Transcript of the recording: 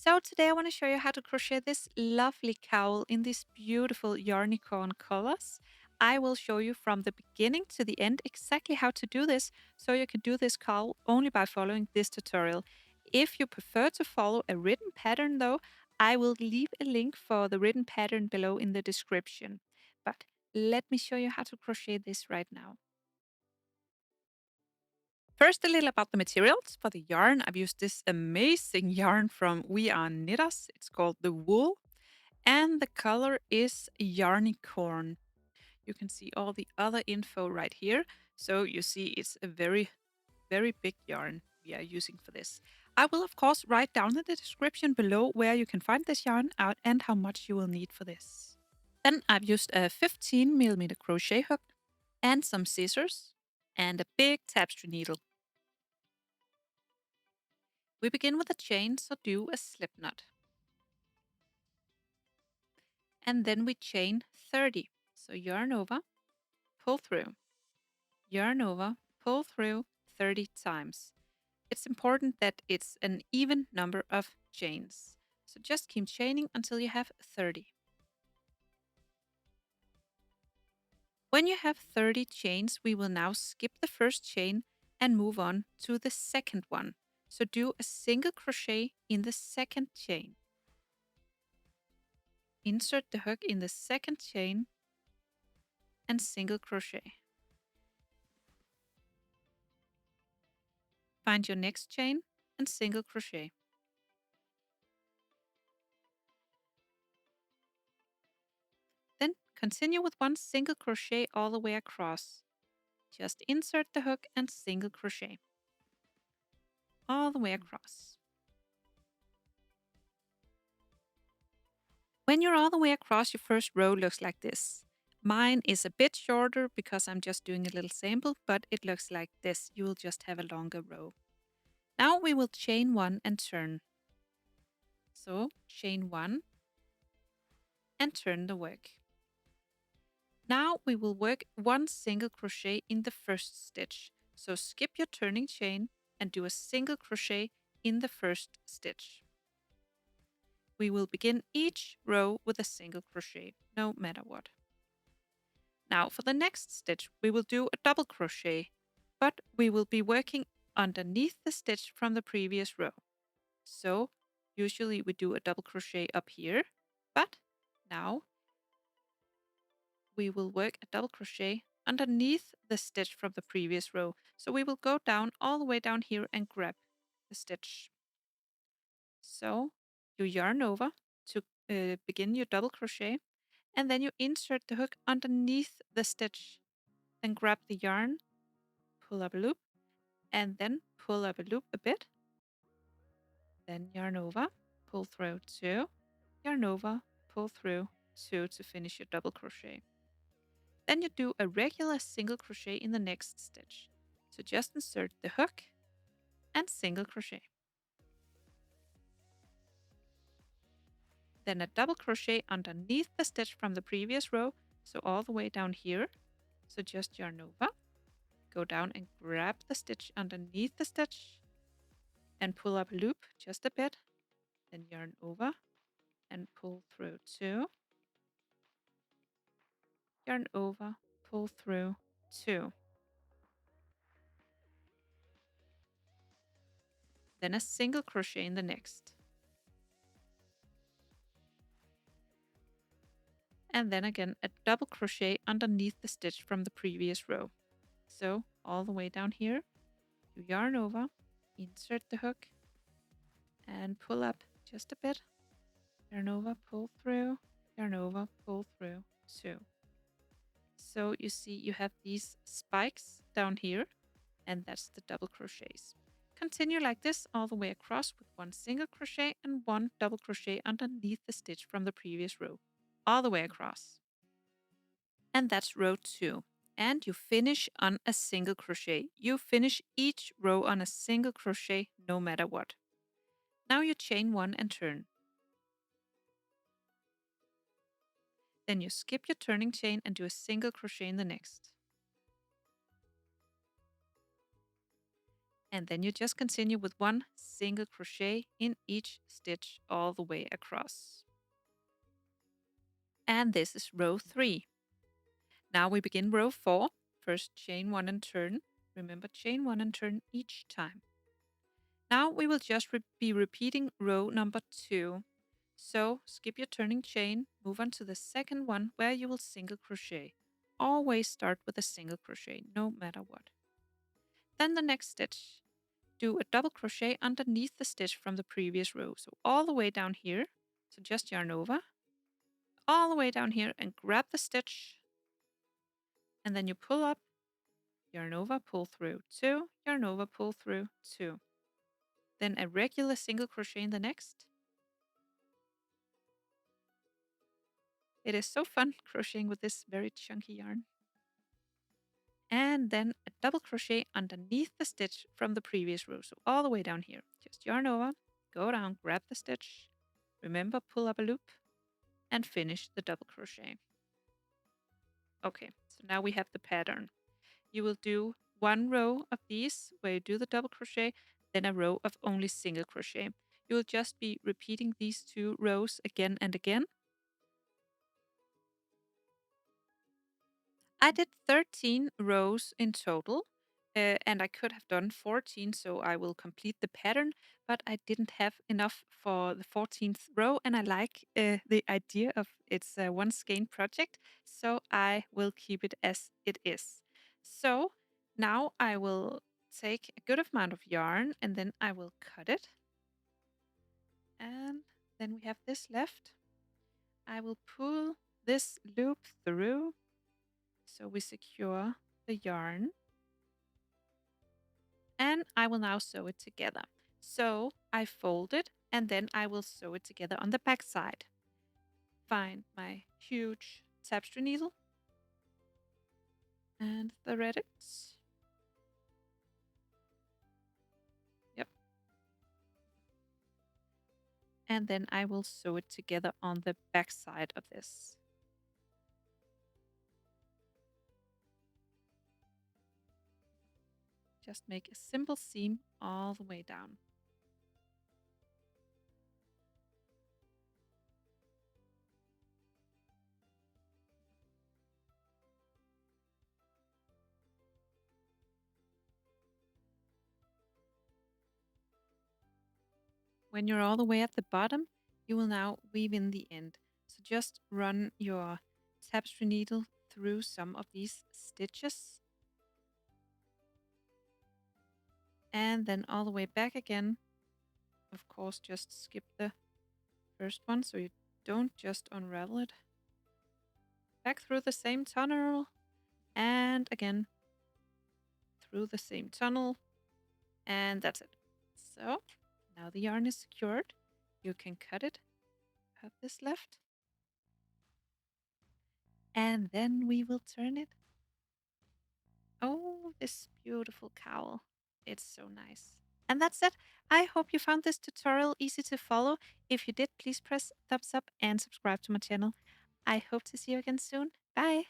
So today I want to show you how to crochet this lovely cowl in these beautiful Yarnicorn colors. I will show you from the beginning to the end exactly how to do this, so you can do this cowl only by following this tutorial. If you prefer to follow a written pattern though, I will leave a link for the written pattern below in the description. But let me show you how to crochet this right now. First, a little about the materials. For the yarn, I've used this amazing yarn from We Are Knitters. It's called the wool, and the color is Yarnicorn. You can see all the other info right here. So you see it's a very, very big yarn we are using for this. I will, of course, write down in the description below where you can find this yarn out and how much you will need for this. Then I've used a 15mm crochet hook and some scissors and a big tapestry needle. We begin with a chain, so do a slip knot. And then we chain 30. So yarn over, pull through, yarn over, pull through 30 times. It's important that it's an even number of chains. So just keep chaining until you have 30. When you have 30 chains, we will now skip the first chain and move on to the second one. So do a single crochet in the second chain. Insert the hook in the second chain and single crochet. Find your next chain and single crochet. Then continue with one single crochet all the way across. Just insert the hook and single crochet all the way across. When you're all the way across, your first row looks like this. Mine is a bit shorter because I'm just doing a little sample, but it looks like this. You will just have a longer row. Now we will chain one and turn. So chain one and turn the work. Now we will work one single crochet in the first stitch. So skip your turning chain and do a single crochet in the first stitch. We will begin each row with a single crochet, no matter what. Now for the next stitch, we will do a double crochet, but we will be working underneath the stitch from the previous row. So usually we do a double crochet up here, but now we will work a double crochet underneath the stitch from the previous row. So we will go down all the way down here and grab the stitch. So you yarn over to begin your double crochet, and then you insert the hook underneath the stitch. Then grab the yarn, pull up a loop, and then pull up a loop a bit. Then yarn over, pull through 2, yarn over, pull through 2 to finish your double crochet. Then you do a regular single crochet in the next stitch. So just insert the hook and single crochet. Then a double crochet underneath the stitch from the previous row, so all the way down here. So just yarn over, go down and grab the stitch underneath the stitch and pull up a loop just a bit. Then yarn over and pull through 2. Yarn over, pull through 2. Then a single crochet in the next. And then again a double crochet underneath the stitch from the previous row. So all the way down here, you yarn over, insert the hook, and pull up just a bit. Yarn over, pull through, yarn over, pull through 2. So you see you have these spikes down here, and that's the double crochets. Continue like this all the way across with one single crochet and one double crochet underneath the stitch from the previous row, all the way across. And that's row 2. And you finish on a single crochet. You finish each row on a single crochet no matter what. Now you chain 1 and turn. Then you skip your turning chain and do a single crochet in the next. And then you just continue with one single crochet in each stitch all the way across. And this is row 3. Now we begin row 4. First chain 1 and turn. Remember, chain 1 and turn each time. Now we will just be repeating row number 2. So skip your turning chain, move on to the second one where you will single crochet. Always start with a single crochet, no matter what. Then the next stitch, do a double crochet underneath the stitch from the previous row. So all the way down here, so just yarn over, all the way down here and grab the stitch. And then you pull up, yarn over, pull through 2, yarn over, pull through 2. Then a regular single crochet in the next. It is so fun crocheting with this very chunky yarn. And then a double crochet underneath the stitch from the previous row. So all the way down here, just yarn over, go down, grab the stitch. Remember, pull up a loop and finish the double crochet. Okay, so now we have the pattern. You will do one row of these where you do the double crochet, then a row of only single crochet. You will just be repeating these 2 rows again and again. I did 13 rows in total, and I could have done 14, so I will complete the pattern, but I didn't have enough for the 14th row, and I like the idea of it's a one skein project, so I will keep it as it is. So now I will take a good amount of yarn, and then I will cut it. And then we have this left. I will pull this loop through. So we secure the yarn and I will now sew it together. So I fold it and then I will sew it together on the back side. Find my huge tapestry needle and thread it. Yep. And then I will sew it together on the back side of this. Just make a simple seam all the way down. When you're all the way at the bottom, you will now weave in the end. So just run your tapestry needle through some of these stitches. And then all the way back again. Of course, just skip the first one so you don't just unravel it. Back through the same tunnel. And again, through the same tunnel. And that's it. So now the yarn is secured. You can cut it. Have this left. And then we will turn it. Oh, this beautiful cowl. It's so nice. And that's it. I hope you found this tutorial easy to follow. If you did, please press thumbs up and subscribe to my channel. I hope to see you again soon. Bye.